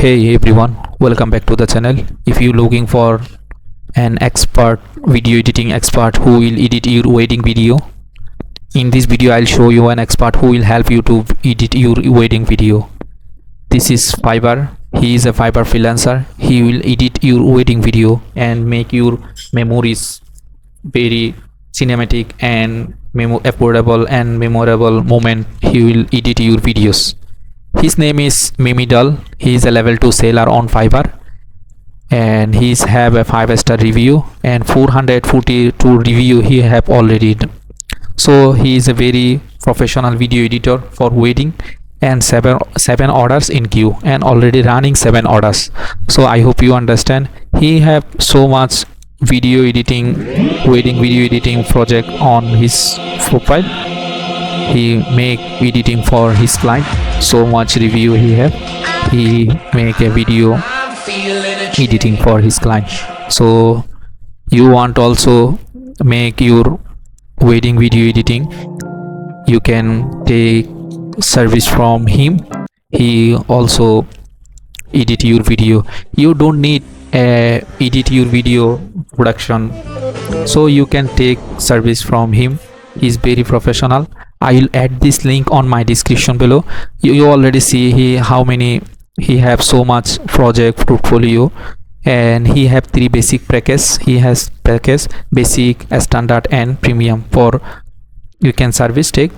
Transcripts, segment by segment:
Hey everyone, welcome back to the channel. If you're looking for an expert video editing expert who will edit your wedding video, in this video I'll show you an expert who will help you to edit your wedding video. This is Fiverr. He is a Fiverr freelancer. He will edit your wedding video and make your memories very cinematic and affordable and memorable moment. He will edit your videos. His name is Mimidal. He is a level 2 seller on Fiverr and he's have a 5-star review and 442 review he have already done. So he is a very professional video editor for wedding and seven orders in queue and already running 7 orders. So I hope you understand. He have so much video editing, wedding video editing project on his profile. He make editing for his client. So much review he have. He make a video editing for his client. So you want also make your wedding video editing, you can take service from him. He also edit your video. You don't need edit your video production, so you can take service from him. He's very professional. I will add this link on my description below. You already see how many he have, so much project portfolio, and he have 3 basic packages. He has package basic, standard and premium. For you can service take.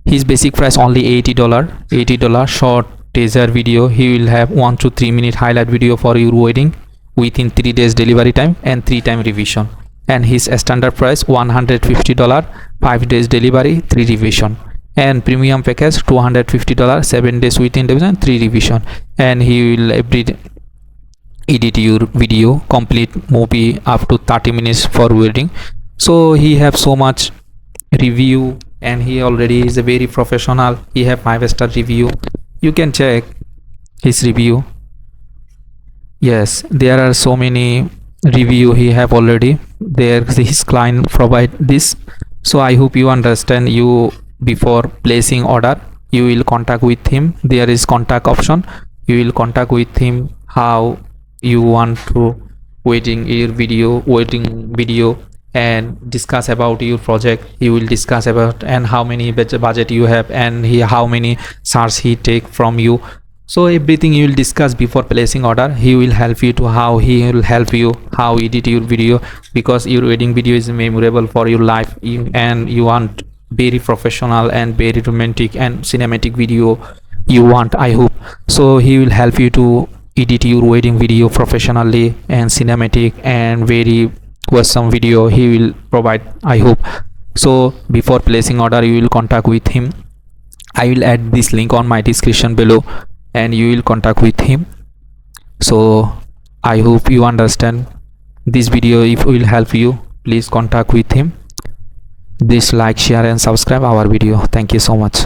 His basic price only $80 short teaser video. He will have 1 to 3 minute highlight video for your wedding within 3 days delivery time and 3 time revision. And his standard price $150, 5 days delivery, 3 revision. And premium package $250, 7 days within revision, 3 revision. And he will edit your video, complete movie up to 30 minutes for wedding. So he have so much review and he already is a very professional. He have 5-star review. You can check his review. Yes, there are so many review he have already. There his client provide this. So I hope you understand. You before placing order, you will contact with him. There is contact option. You will contact with him how you want to wedding video and discuss about your project. He will discuss about and how many budget you have and how many charge he take from you. So everything you will discuss before placing order. He will help you to how he will help you how edit your video, because your wedding video is memorable for your life and you want very professional and very romantic and cinematic video you want, I hope. So he will help you to edit your wedding video professionally and cinematic and very awesome video he will provide, I hope. So before placing order, you will contact with him. I will add this link on my description below and you will contact with him. So I hope you understand this video. If it will help you, please contact with him. Please like, share and subscribe our video. Thank you so much.